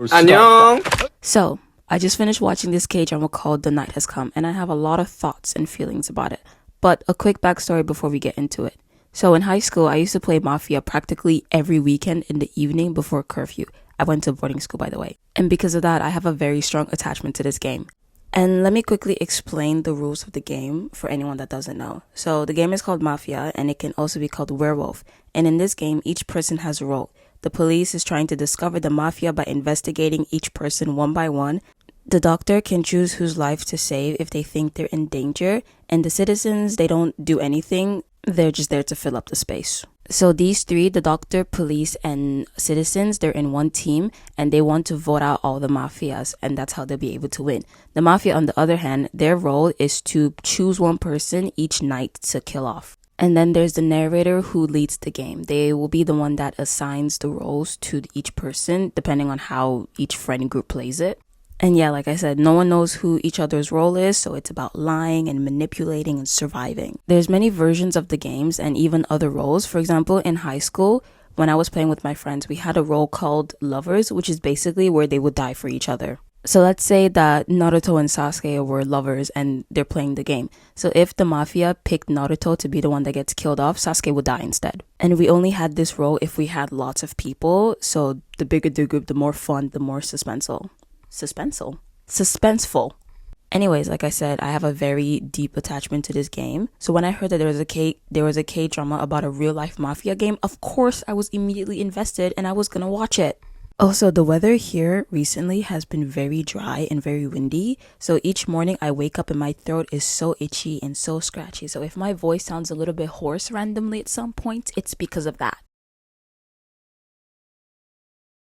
안녕. So, I just finished watching this K-drama called The Night Has Come, and I have a lot of thoughts and feelings about it. But a quick backstory before we get into it. So in high school, I used to play Mafia practically every weekend in the evening before curfew. I went to boarding school, by the way. And because of that, I have a very strong attachment to this game. And let me quickly explain the rules of the game for anyone that doesn't know. So the game is called Mafia, and it can also be called Werewolf. And in this game, each person has a role. The police is trying to discover the mafia by investigating each person one by one. The doctor can choose whose life to save if they think they're in danger. And the citizens, they don't do anything. They're just there to fill up the space. So these three, the doctor, police, and citizens, they're in one team and they want to vote out all the mafias, and that's how they'll be able to win. The mafia, on the other hand, their role is to choose one person each night to kill off. And then there's the narrator who leads the game. They will be the one that assigns the roles to each person depending on how each friend group plays it. And yeah, like I said, no one knows who each other's role is, so it's about lying and manipulating and surviving. There's many versions of the games and even other roles. For example, in high school, when I was playing with my friends, we had a role called Lovers, which is basically where they would die for each other. So let's say that Naruto and Sasuke were lovers and they're playing the game. So if the mafia picked Naruto to be the one that gets killed off, Sasuke would die instead. And we only had this role if we had lots of people. So the bigger the group, the more fun, the more suspenseful. Anyways, like I said, I have a very deep attachment to this game. So when I heard that there was a K-drama about a real life mafia game, of course I was immediately invested and I was gonna watch it. Also, the weather here recently has been very dry and very windy. So each morning I wake up and my throat is so itchy and so scratchy. So if my voice sounds a little bit hoarse randomly at some point, it's because of that.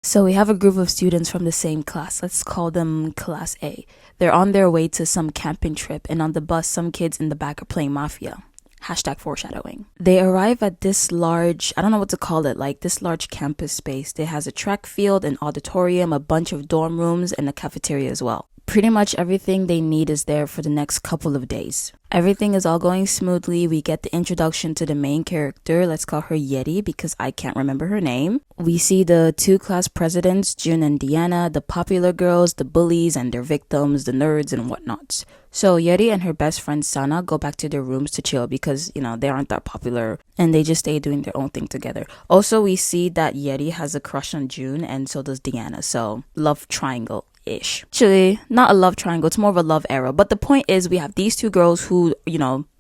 So we have a group of students from the same class. Let's call them Class A. They're on their way to some camping trip, and on the bus, some kids in the back are playing Mafia. Hashtag foreshadowing. They arrive at this large, I don't know what to call it, like this large campus space. It has a track field, an auditorium, a bunch of dorm rooms, and a cafeteria as well. Pretty much everything they need is there for the next couple of days. Everything is all going smoothly. We get the introduction to the main character. Let's call her Yeri because I can't remember her name. We see the two class presidents, Jun and Diana, the popular girls, the bullies and their victims, the nerds and whatnots. So Yeri and her best friend Sana go back to their rooms to chill because, they aren't that popular and they just stay doing their own thing together. Also, we see that Yeri has a crush on Jun and so does Diana. So love triangle. Ish. Actually, not a love triangle, it's more of a love arrow. But the point is we have these two girls who,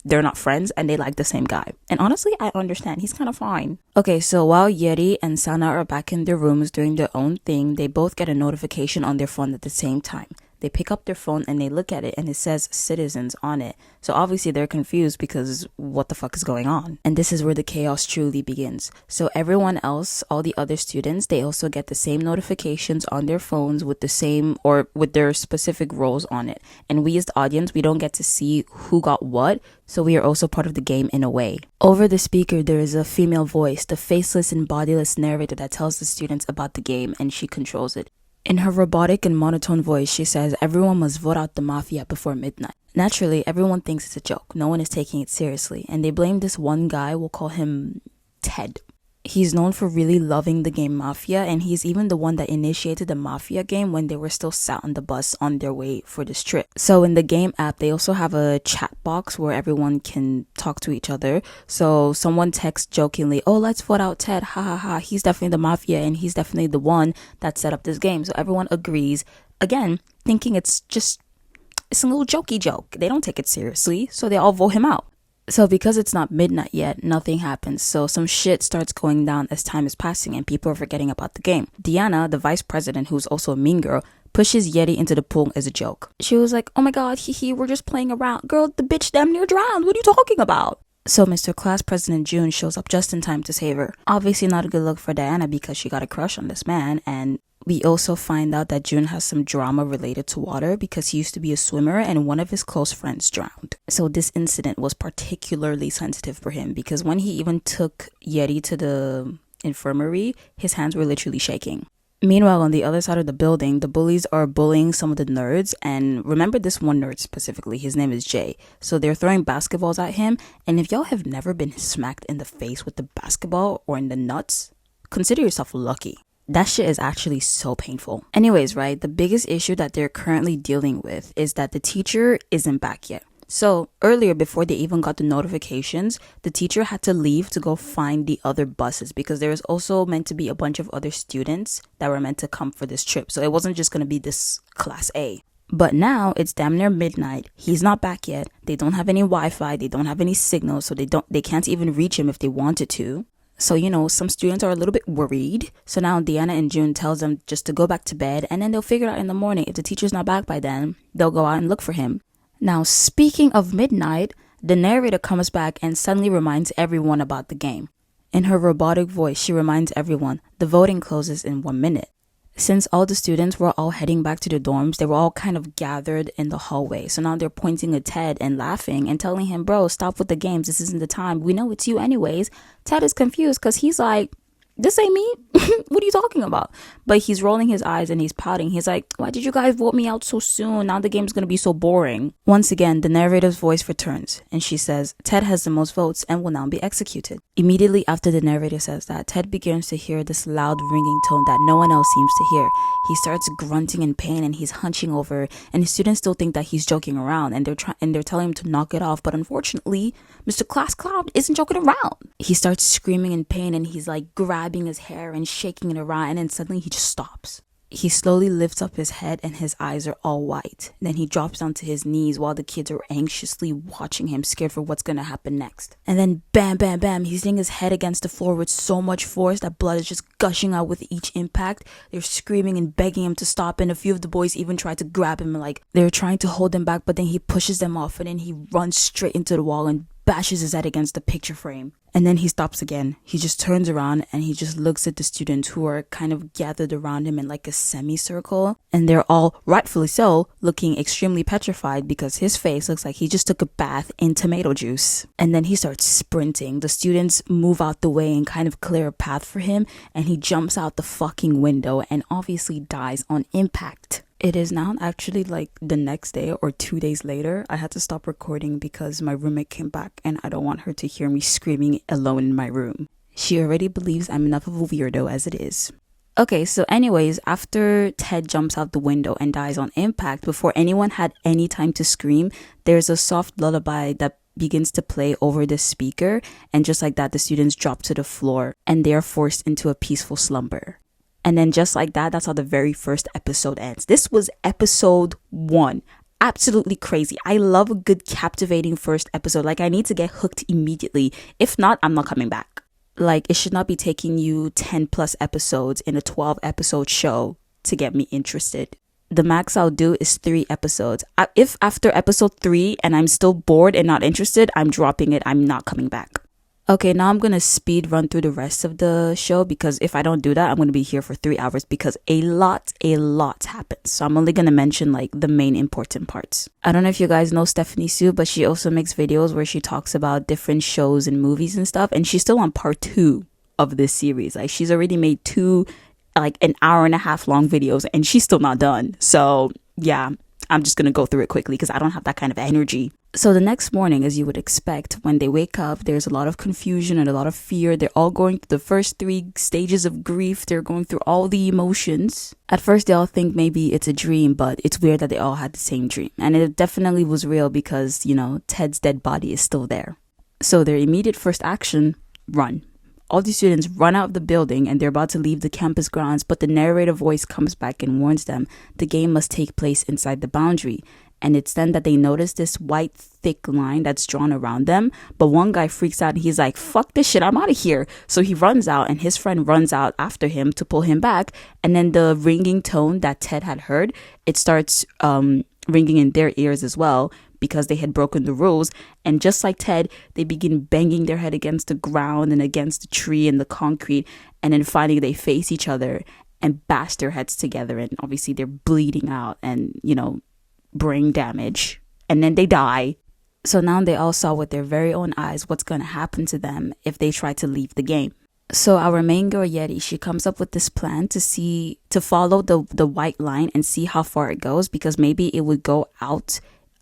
they're not friends and they like the same guy. And honestly, I understand. He's kind of fine. Okay, so while Yeri and Sana are back in their rooms doing their own thing, they both get a notification on their phone at the same time. They pick up their phone and they look at it and it says citizens on it. So obviously they're confused because what the fuck is going on? And this is where the chaos truly begins. So everyone else, all the other students, they also get the same notifications on their phones with the same or with their specific roles on it. And we as the audience, we don't get to see who got what. So we are also part of the game in a way. Over the speaker, there is a female voice, the faceless and bodiless narrator that tells the students about the game and she controls it. In her robotic and monotone voice, she says everyone must vote out the mafia before midnight. Naturally, everyone thinks it's a joke. No one is taking it seriously. And they blame this one guy, we'll call him Ted. He's known for really loving the game Mafia, and he's even the one that initiated the Mafia game when they were still sat on the bus on their way for this trip. So in the game app, they also have a chat box where everyone can talk to each other. So someone texts jokingly, "Oh, let's vote out Ted, ha ha ha, he's definitely the Mafia and he's definitely the one that set up this game." So everyone agrees, again, thinking it's a little jokey joke. They don't take it seriously, so they all vote him out. So because it's not midnight yet, nothing happens. So some shit starts going down as time is passing and people are forgetting about the game. Diana, the vice president, who's also a mean girl, pushes Yeti into the pool as a joke. She was like, "Oh my god, hee, we're just playing around. Girl, the bitch damn near drowned. What are you talking about?" So Mr. Class President June shows up just in time to save her. Obviously not a good look for Diana because she got a crush on this man, and we also find out that June has some drama related to water because he used to be a swimmer and one of his close friends drowned. So this incident was particularly sensitive for him because when he even took Yeti to the infirmary, his hands were literally shaking. Meanwhile, on the other side of the building, the bullies are bullying some of the nerds. And remember this one nerd specifically, his name is Jay. So they're throwing basketballs at him. And if y'all have never been smacked in the face with the basketball or in the nuts, consider yourself lucky. That shit is actually so painful. Anyways, right, the biggest issue that they're currently dealing with is that the teacher isn't back yet. So earlier, before they even got the notifications, the teacher had to leave to go find the other buses because there was also meant to be a bunch of other students that were meant to come for this trip. So it wasn't just going to be this class A. But now it's damn near midnight. He's not back yet. They don't have any Wi-Fi. They don't have any signal. So they can't even reach him if they wanted to. So, some students are a little bit worried. So now Deanna and June tells them just to go back to bed, and then they'll figure it out in the morning. If the teacher's not back by then, they'll go out and look for him. Now, speaking of midnight, the narrator comes back and suddenly reminds everyone about the game. In her robotic voice, she reminds everyone the voting closes in 1 minute. Since all the students were all heading back to the dorms, they were all kind of gathered in the hallway. So now they're pointing at Ted and laughing and telling him, bro, stop with the games. This isn't the time. We know it's you anyways. Ted is confused because he's like, this ain't me. What are you talking about? But he's rolling his eyes and he's pouting. He's like, why did you guys vote me out so soon? Now the game's going to be so boring. Once again, the narrator's voice returns and she says, Ted has the most votes and will now be executed. Immediately after the narrator says that, Ted begins to hear this loud ringing tone that no one else seems to hear. He starts grunting in pain and he's hunching over, and his students still think that he's joking around and they're telling him to knock it off. But unfortunately, Mr. Class Clown isn't joking around. He starts screaming in pain and he's like grabbing his hair and shaking it around, and then suddenly he just stops. He slowly lifts up his head and his eyes are all white. Then he drops down to his knees while the kids are anxiously watching him, scared for what's gonna happen next. And then bam, bam, bam, he's hitting his head against the floor with so much force that blood is just gushing out with each impact. They're screaming and begging him to stop, and a few of the boys even try to grab him, like they're trying to hold him back, but then he pushes them off and then he runs straight into the wall and bashes his head against the picture frame. And then he stops again. He just turns around and he just looks at the students who are kind of gathered around him in like a semicircle. And they're all, rightfully so, looking extremely petrified because his face looks like he just took a bath in tomato juice. And then he starts sprinting. The students move out the way and kind of clear a path for him. And he jumps out the fucking window and obviously dies on impact. It is now actually like the next day or 2 days later. I had to stop recording because my roommate came back and I don't want her to hear me screaming alone in my room. She already believes I'm enough of a weirdo as it is. Okay, so anyways, after Ted jumps out the window and dies on impact, before anyone had any time to scream, there's a soft lullaby that begins to play over the speaker, and just like that, the students drop to the floor and they are forced into a peaceful slumber. And then just like that, that's how the very first episode ends. This was episode 1. Absolutely crazy. I love a good captivating first episode. Like, I need to get hooked immediately. If not, I'm not coming back. Like, it should not be taking you 10 plus episodes in a 12 episode show to get me interested. The max I'll do is 3 episodes. If after episode 3 and I'm still bored and not interested, I'm dropping it. I'm not coming back. Okay, now I'm going to speed run through the rest of the show because if I don't do that, I'm going to be here for 3 hours because a lot happens. So I'm only going to mention like the main important parts. I don't know if you guys know Stephanie Sue, but she also makes videos where she talks about different shows and movies and stuff. And she's still on part 2 of this series. Like, she's already made 2 like an hour and a half long videos and she's still not done. So yeah, I'm just going to go through it quickly because I don't have that kind of energy. So the next morning, as you would expect, when they wake up, there's a lot of confusion and a lot of fear. They're all going through the first 3 stages of grief. They're going through all the emotions. At first, they all think maybe it's a dream, but it's weird that they all had the same dream. And it definitely was real because, Ted's dead body is still there. So their immediate first action, run. All the students run out of the building and they're about to leave the campus grounds, but the narrator voice comes back and warns them the game must take place inside the boundary. And it's then that they notice this white, thick line that's drawn around them. But one guy freaks out and he's like, fuck this shit, I'm out of here. So he runs out and his friend runs out after him to pull him back. And then the ringing tone that Ted had heard, it starts ringing in their ears as well because they had broken the rules. And just like Ted, they begin banging their head against the ground and against the tree and the concrete. And then finally they face each other and bash their heads together. And obviously they're bleeding out and, brain damage, and then they die. So now they all saw with their very own eyes what's going to happen to them if they try to leave the game. So our main girl Yeti, she comes up with this plan to follow the white line and see how far it goes, because maybe it would go out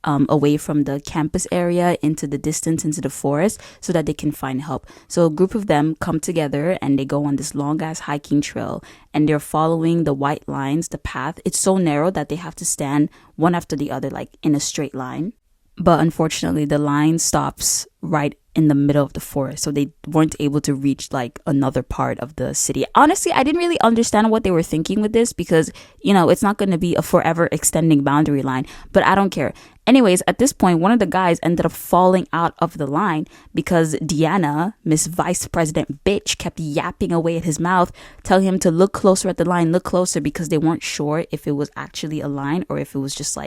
away from the campus area into the distance, into the forest, so that they can find help. So a group of them come together and they go on this long ass hiking trail, and they're following the white lines, the path. It's so narrow that they have to stand one after the other, like in a straight line. But unfortunately, the line stops right in the middle of the forest, so they weren't able to reach like another part of the city. Honestly, I didn't really understand what they were thinking with this, because it's not going to be a forever extending boundary line, but I don't care. Anyways, at this point, one of the guys ended up falling out of the line because Deanna, Miss Vice President bitch, kept yapping away at his mouth, telling him to look closer at the line, look closer, because they weren't sure if it was actually a line or if it was just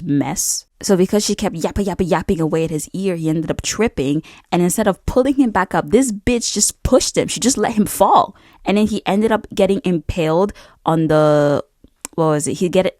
mess. So because she kept yapping away at his ear, he ended up tripping, and instead of pulling him back up, this bitch just pushed him. She just let him fall, and then he ended up getting impaled on the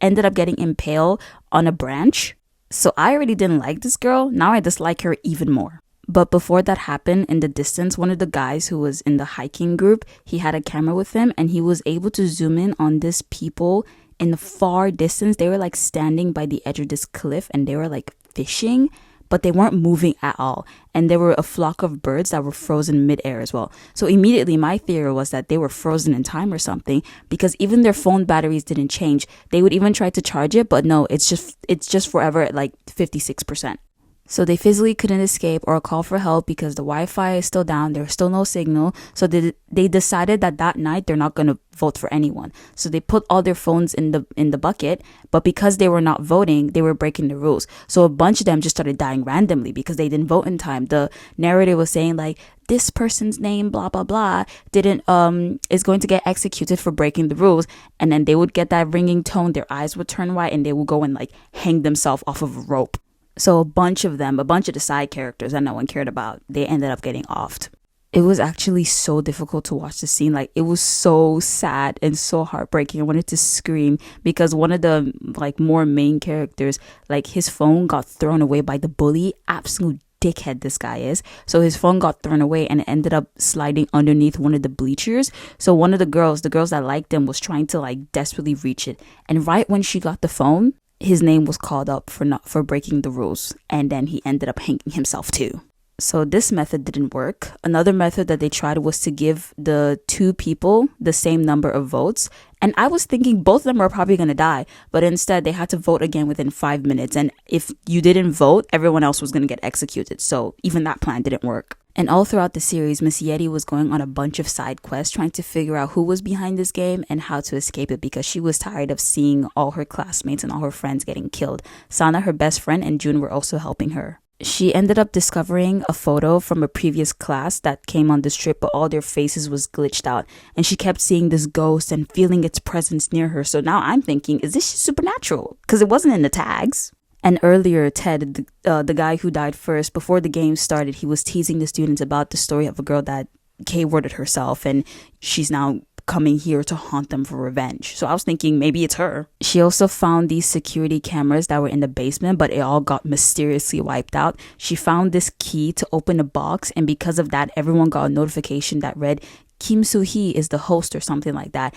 ended up getting impaled on a branch. So I already didn't like this girl. Now I dislike her even more. But before that happened, in the distance, one of the guys who was in the hiking group, he had a camera with him, and he was able to zoom in on this people in the far distance. They were like standing by the edge of this cliff, and they were like fishing, but they weren't moving at all. And there were a flock of birds that were frozen midair as well. So immediately my theory was that they were frozen in time or something, because even their phone batteries didn't change. They would even try to charge it, but no, it's just forever at like 56%. So they physically couldn't escape or call for help because the Wi-Fi is still down. There's still no signal. So they decided that night they're not going to vote for anyone. So they put all their phones in the bucket. But because they were not voting, they were breaking the rules. So a bunch of them just started dying randomly because they didn't vote in time. The narrative was saying like, this person's name, blah, blah, blah, is going to get executed for breaking the rules. And then they would get that ringing tone. Their eyes would turn white and they would go and like hang themselves off of a rope. So a bunch of the side characters that no one cared about, they ended up getting offed. It was actually so difficult to watch the scene. Like, it was so sad and so heartbreaking. I wanted to scream because one of the like more main characters, like his phone got thrown away by the bully. Absolute dickhead this guy is. So his phone got thrown away and it ended up sliding underneath one of the bleachers. So one of the girls that liked him, was trying to like desperately reach it. And right when she got the phone, his name was called up for breaking the rules, and then he ended up hanging himself too. So this method didn't work. Another method that they tried was to give the two people the same number of votes, and I was thinking both of them were probably going to die, but instead they had to vote again within 5 minutes, and if you didn't vote, everyone else was going to get executed. So even that plan didn't work. And all throughout the series, Miss Yeti was going on a bunch of side quests trying to figure out who was behind this game and how to escape it, because she was tired of seeing all her classmates and all her friends getting killed. Sana, her best friend, and June were also helping her. She ended up discovering a photo from a previous class that came on this trip, but all their faces was glitched out. And she kept seeing this ghost and feeling its presence near her. So now I'm thinking, is this supernatural? Because it wasn't in the tags. And earlier, Ted, the guy who died first, before the game started, he was teasing the students about the story of a girl that K-worded herself, and she's now coming here to haunt them for revenge. So I was thinking maybe it's her. She also found these security cameras that were in the basement, but it all got mysteriously wiped out. She found this key to open a box, and because of that, everyone got a notification that read, Kim Soo-hee is the host or something like that.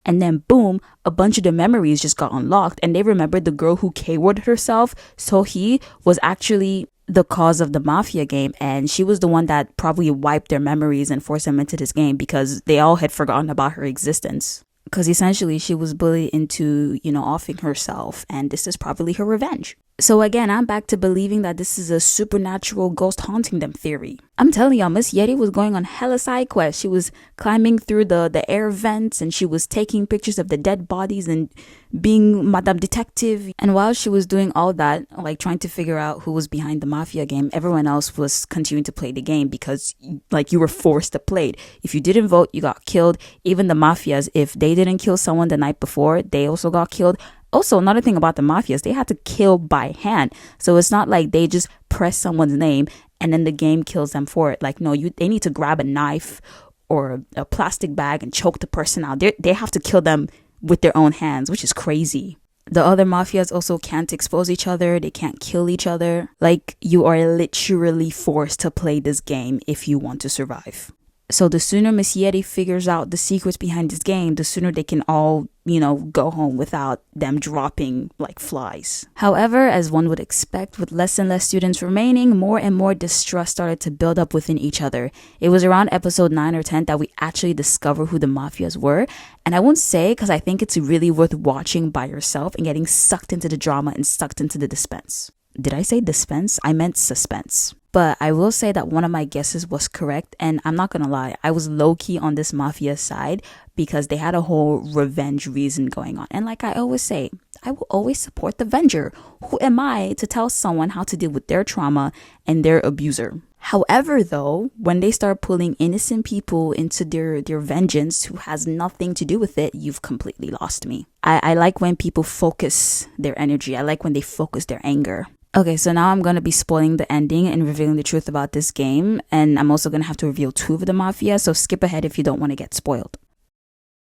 And then boom, a bunch of the memories just got unlocked, and they remembered the girl who K-worded herself, So-hee, was actually the cause of the Mafia game, and she was the one that probably wiped their memories and forced them into this game because they all had forgotten about her existence. Because essentially she was bullied into, offing herself, and this is probably her revenge. So again, I'm back to believing that this is a supernatural ghost haunting them theory. I'm telling y'all, Miss Yeti was going on hella side quests. She was climbing through the air vents, and she was taking pictures of the dead bodies and being Madame Detective. And while she was doing all that, like trying to figure out who was behind the Mafia game, everyone else was continuing to play the game because like you were forced to play it. If you didn't vote, you got killed. Even the Mafias, if they didn't kill someone the night before, they also got killed. Also, another thing about the Mafias, they had to kill by hand. So it's not like they just press someone's name and then the game kills them for it. Like, no, they need to grab a knife or a plastic bag and choke the person out. They have to kill them with their own hands, which is crazy. The other Mafias also can't expose each other. They can't kill each other. Like, you are literally forced to play this game if you want to survive. So the sooner Miss Yeti figures out the secrets behind this game, the sooner they can all, go home without them dropping like flies. However, as one would expect, with less and less students remaining, more and more distrust started to build up within each other. It was around episode 9 or 10 that we actually discover who the mafias were. And I won't say because I think it's really worth watching by yourself and getting sucked into the drama and sucked into the dispense. Did I say dispense? I meant suspense. But I will say that one of my guesses was correct, and I'm not gonna lie, I was low-key on this mafia side because they had a whole revenge reason going on. And like I always say, I will always support the venger. Who am I to tell someone how to deal with their trauma and their abuser? However, though, when they start pulling innocent people into their vengeance who has nothing to do with it, you've completely lost me. I like when people focus their energy. I like when they focus their anger. Okay, so now I'm going to be spoiling the ending and revealing the truth about this game. And I'm also going to have to reveal 2 of the mafia, so skip ahead if you don't want to get spoiled.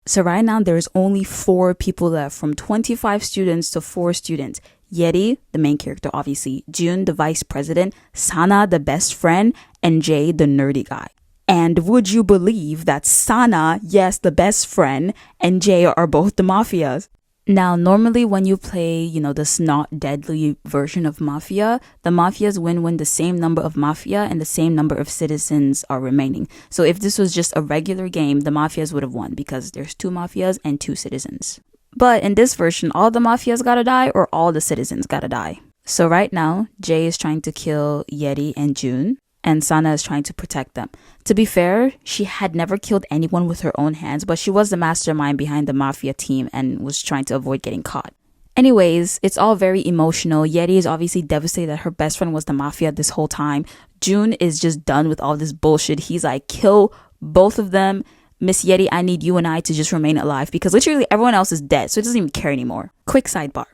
So right now, there's only 4 people left, from 25 students to 4 students. Yeti, the main character, obviously. Jun, the vice president. Sana, the best friend. And Jay, the nerdy guy. And would you believe that Sana, yes, the best friend, and Jay are both the mafias? Now, normally when you play, this not deadly version of Mafia, the Mafias win when the same number of Mafia and the same number of citizens are remaining. So if this was just a regular game, the Mafias would have won because there's 2 Mafias and 2 citizens. But in this version, all the Mafias gotta die or all the citizens gotta die. So right now, Jay is trying to kill Yeti and Jun, and Sana is trying to protect them. To be fair, she had never killed anyone with her own hands, but she was the mastermind behind the mafia team and was trying to avoid getting caught. Anyways, it's all very emotional. Yeti is obviously devastated that her best friend was the mafia this whole time. Jun is just done with all this bullshit. He's like, kill both of them. Miss Yeti, I need you and I to just remain alive because literally everyone else is dead, so he doesn't even care anymore. Quick sidebar.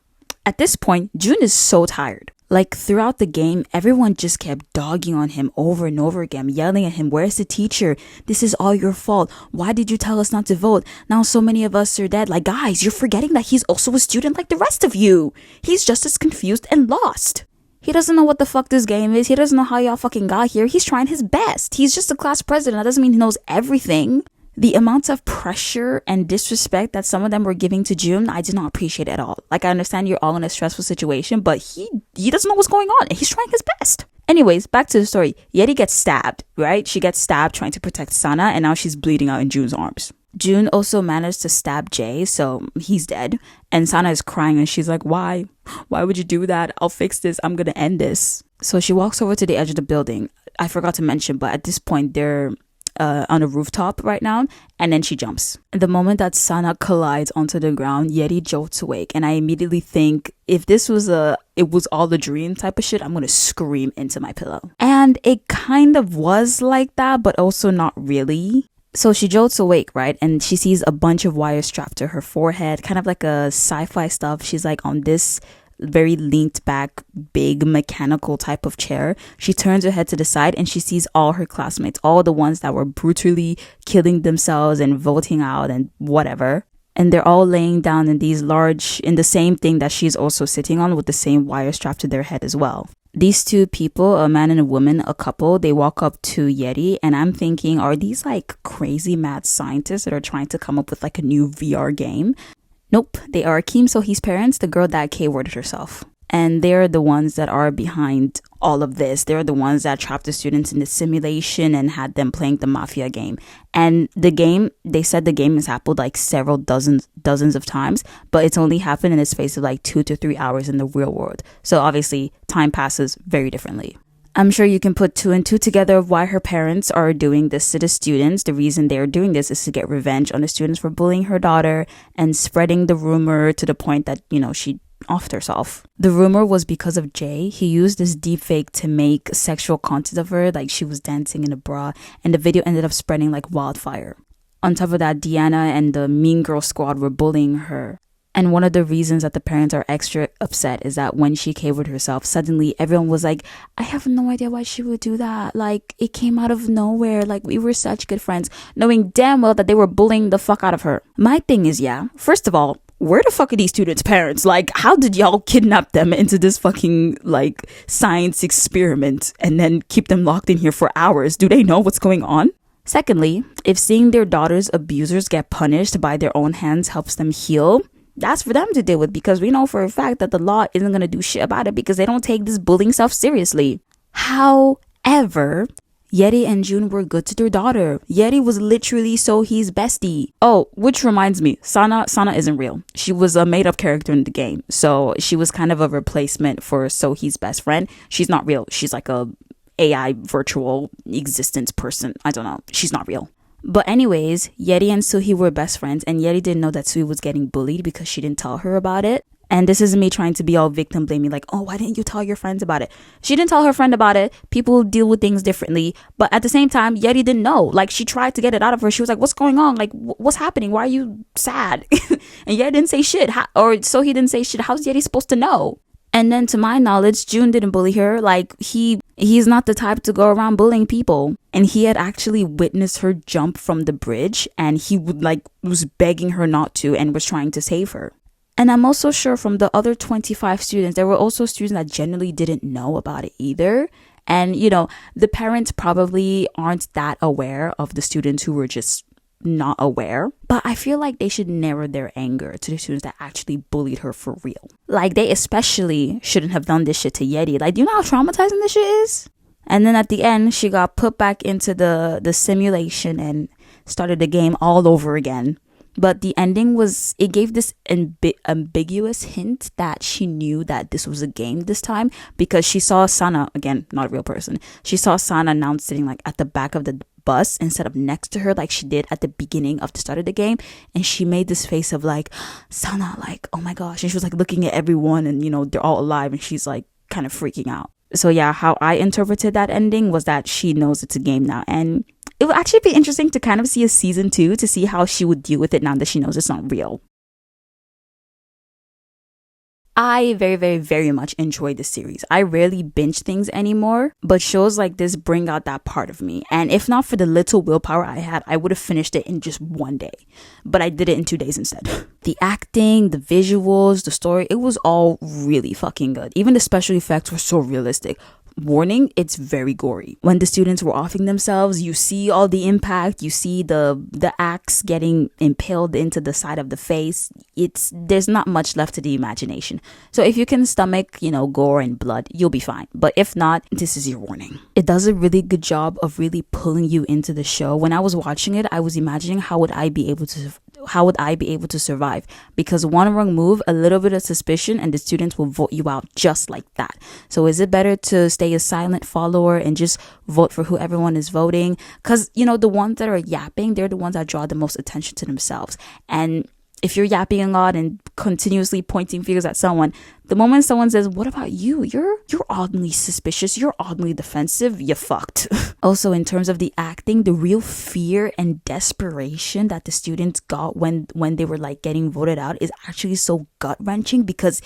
At this point, Jun is so tired. Like throughout the game, everyone just kept dogging on him over and over again, yelling at him, where's the teacher? This is all your fault. Why did you tell us not to vote? Now so many of us are dead. Like, guys, you're forgetting that he's also a student like the rest of you. He's just as confused and lost. He doesn't know what the fuck this game is. He doesn't know how y'all fucking got here. He's trying his best. He's just a class president. That doesn't mean he knows everything. The amounts of pressure and disrespect that some of them were giving to Jun, I did not appreciate at all. Like, I understand you're all in a stressful situation, but he doesn't know what's going on, and he's trying his best. Anyways, back to the story. Yeti gets stabbed, right? She gets stabbed trying to protect Sana, and now she's bleeding out in Jun's arms. Jun also managed to stab Jay, so he's dead. And Sana is crying, and she's like, why? Why would you do that? I'll fix this. I'm gonna end this. So she walks over to the edge of the building. I forgot to mention, but at this point, they're on a rooftop right now, and then she jumps. The moment that Sana collides onto the ground, Yeti jolts awake, and I immediately think, if this was it was all a dream type of shit, I'm gonna scream into my pillow. And it kind of was like that, but also not really. So she jolts awake, right? And she sees a bunch of wires strapped to her forehead, kind of like a sci-fi stuff. She's like on this very leaned back, big mechanical type of chair. She turns her head to the side and she sees all her classmates, all the ones that were brutally killing themselves and voting out and whatever. And they're all laying down in the same thing that she's also sitting on, with the same wire strapped to their head as well. These 2 people, a man and a woman, a couple, they walk up to Yeti, and I'm thinking, are these like crazy mad scientists that are trying to come up with like a new VR game? Nope, they are Kim So-hee's parents, the girl that K-worded herself. And they're the ones that are behind all of this. They're the ones that trapped the students in the simulation and had them playing the Mafia game. And the game, they said the game has happened like several dozens of times, but it's only happened in the space of like 2 to 3 hours in the real world. So obviously, time passes very differently. I'm sure you can put 2 and 2 together of why her parents are doing this to the students. The reason they're doing this is to get revenge on the students for bullying her daughter and spreading the rumor to the point that, she offed herself. The rumor was because of Jay. He used this deepfake to make sexual content of her, like she was dancing in a bra, and the video ended up spreading like wildfire. On top of that, Deanna and the Mean Girl squad were bullying her. And one of the reasons that the parents are extra upset is that when she K-worded herself, suddenly everyone was like, I have no idea why she would do that. Like, it came out of nowhere. Like, we were such good friends, knowing damn well that they were bullying the fuck out of her. My thing is, first of all, where the fuck are these students' parents? Like, how did y'all kidnap them into this fucking, like, science experiment and then keep them locked in here for hours? Do they know what's going on? Secondly, if seeing their daughter's abusers get punished by their own hands helps them heal, that's for them to deal with, because we know for a fact that the law isn't going to do shit about it because they don't take this bullying stuff seriously. However, Yeri and June were good to their daughter. Yeri was literally Sohee's bestie. Oh, which reminds me, Sana isn't real. She was a made-up character in the game. So she was kind of a replacement for Sohee's best friend. She's not real. She's like a AI virtual existence person. I don't know. She's not real. But anyways, Yeri and Sohee were best friends, and Yeri didn't know that Sohee was getting bullied because she didn't tell her about it. And this is me trying to be all victim blaming, like, oh, why didn't you tell your friends about it? She didn't tell her friend about it. People deal with things differently. But at the same time, Yeri didn't know. Like, she tried to get it out of her. She was like, what's going on? Like, what's happening? Why are you sad? And Yeri didn't say shit. Or Sohee didn't say shit. How's Yeri supposed to know? And then to my knowledge, June didn't bully her. Like, he's not the type to go around bullying people. And he had actually witnessed her jump from the bridge, and he was begging her not to and was trying to save her. And I'm also sure from the other 25 students, there were also students that generally didn't know about it either. And, you know, the parents probably aren't that aware of the students who were just not aware. But I feel like they should narrow their anger to the students that actually bullied her for real. Like, they especially shouldn't have done this shit to Yeti. Like, do you know how traumatizing this shit is? And then at the end, she got put back into the simulation and started the game all over again. But the ending it gave this ambiguous hint that she knew that this was a game this time, because she saw Sana, again, not a real person. She saw Sana now sitting like at the back of the bus instead of next to her like she did at the beginning of the start of the game. And she made this face of like, Sana, like, oh my gosh. And she was like looking at everyone and, you know, they're all alive, and she's like kind of freaking out. So yeah, how I interpreted that ending was that she knows it's a game now. And it would actually be interesting to kind of see a season 2 to see how she would deal with it now that she knows it's not real. I very, very, very much enjoy this series. I rarely binge things anymore, but shows like this bring out that part of me. And if not for the little willpower I had, I would have finished it in just one day. But I did it in 2 days instead. The acting, the visuals, the story, it was all really fucking good. Even the special effects were so realistic. Warning, it's very gory. When the students were offing themselves, you see all the impact, you see the axe getting impaled into the side of the face. There's not much left to the imagination. So if you can stomach, you know, gore and blood, you'll be fine. But if not, this is your warning. It does a really good job of really pulling you into the show. When I was watching it, I was imagining how would I be able to survive, because one wrong move, a little bit of suspicion, and the students will vote you out just like that. So is it better to stay a silent follower and just vote for who everyone is voting? Because, you know, the ones that are yapping, they're the ones that draw the most attention to themselves. And if you're yapping a lot and continuously pointing fingers at someone, the moment someone says, what about you? You're oddly suspicious, you're oddly defensive, you're fucked. Also, in terms of the acting, the real fear and desperation that the students got when they were like getting voted out is actually so gut-wrenching, because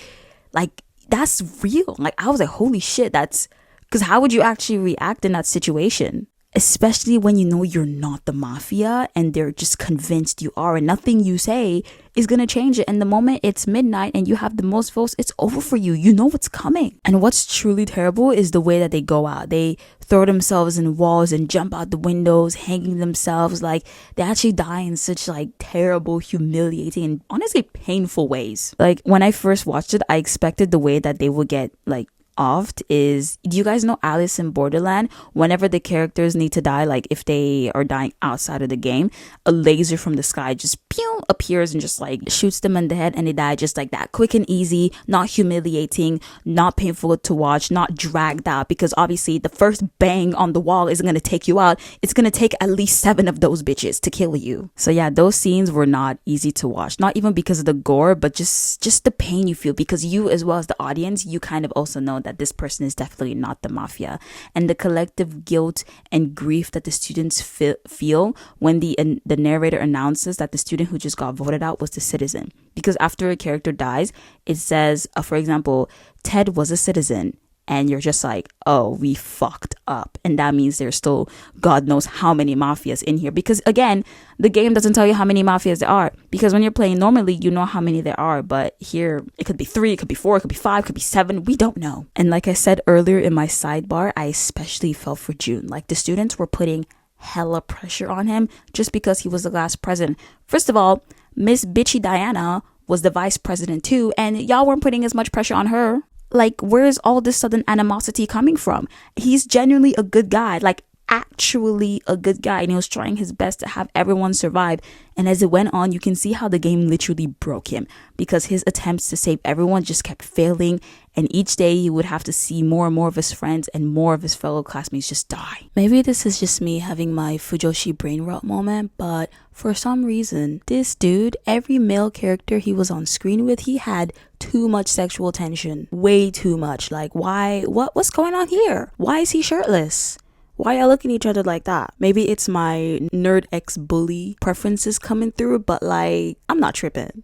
like that's real. Like I was like, holy shit, because how would you actually react in that situation? Especially when you know you're not the mafia and they're just convinced you are, and nothing you say is going to change it. And the moment it's midnight and you have the most votes, it's over for you. You know what's coming. And what's truly terrible is the way that they go out. They throw themselves in walls and jump out the windows, hanging themselves. Like they actually die in such like terrible, humiliating, and honestly painful ways. Like when I first watched it, I expected the way that they would get like offed is, do you guys know Alice in Borderland? Whenever the characters need to die, like if they are dying outside of the game, a laser from the sky just pew appears and just like shoots them in the head and they die just like that. Quick and easy, not humiliating, not painful to watch, not dragged out, because obviously the first bang on the wall isn't going to take you out. It's going to take at least 7 of those bitches to kill you. So yeah, those scenes were not easy to watch, not even because of the gore, but just the pain you feel, because you as well as the audience, you kind of also know that this person is definitely not the mafia. And the collective guilt and grief that the students feel when the narrator announces that the student who just got voted out was the citizen. Because after a character dies, it says, for example, Ted was a citizen. And you're just like, oh, we fucked up. And that means there's still God knows how many mafias in here. Because again, the game doesn't tell you how many mafias there are. Because when you're playing normally, you know how many there are. But here, it could be 3, it could be 4, it could be 5, it could be 7. We don't know. And like I said earlier in my sidebar, I especially felt for June. Like the students were putting hella pressure on him just because he was the last president. First of all, Miss Bitchy Diana was the vice president too, and y'all weren't putting as much pressure on her. Like, where's all this sudden animosity coming from? He's genuinely a good guy, like actually a good guy, and he was trying his best to have everyone survive. And as it went on, you can see how the game literally broke him because his attempts to save everyone just kept failing, and each day he would have to see more and more of his friends and more of his fellow classmates just die. Maybe this is just me having my Fujoshi brain rot moment, but for some reason, this dude, every male character he was on screen with, he had too much sexual tension. Way too much. Like, why? What's going on here? Why is he shirtless? Why y'all looking at each other like that? Maybe it's my nerd ex-bully preferences coming through, but like, I'm not tripping.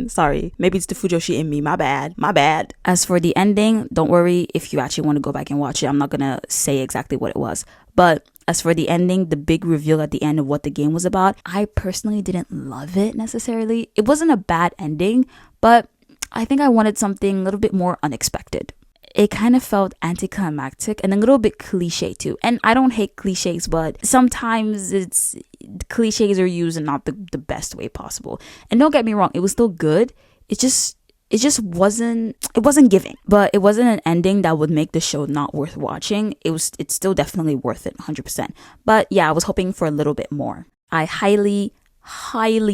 Sorry. Maybe it's the Fujoshi in me. My bad. As for the ending, don't worry if you actually want to go back and watch it. I'm not gonna say exactly what it was. But as for the ending, the big reveal at the end of what the game was about, I personally didn't love it necessarily. It wasn't a bad ending, but I think I wanted something a little bit more unexpected. It kind of felt anticlimactic and a little bit cliche too. And I don't hate cliches, but sometimes cliches are used in not the best way possible. And don't get me wrong, it was still good. It just wasn't giving. But it wasn't an ending that would make the show not worth watching. It's still definitely worth it 100%. But yeah, I was hoping for a little bit more. I highly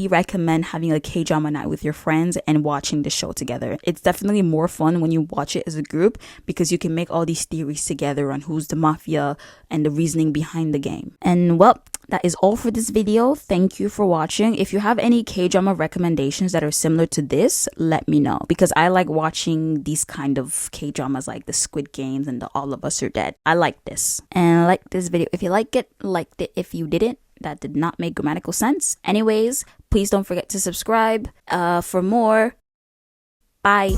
recommend having a K-drama night with your friends and watching the show together. It's definitely more fun when you watch it as a group because you can make all these theories together on who's the mafia and the reasoning behind the game. And well, that is all for this video. Thank you for watching. If you have any K-drama recommendations that are similar to this, let me know because I like watching these kind of K-dramas like the Squid Games and the All of Us Are Dead. I like this. And like this video if you like it, liked it if you didn't. That did not make grammatical sense. Anyways, please don't forget to subscribe for more. Bye.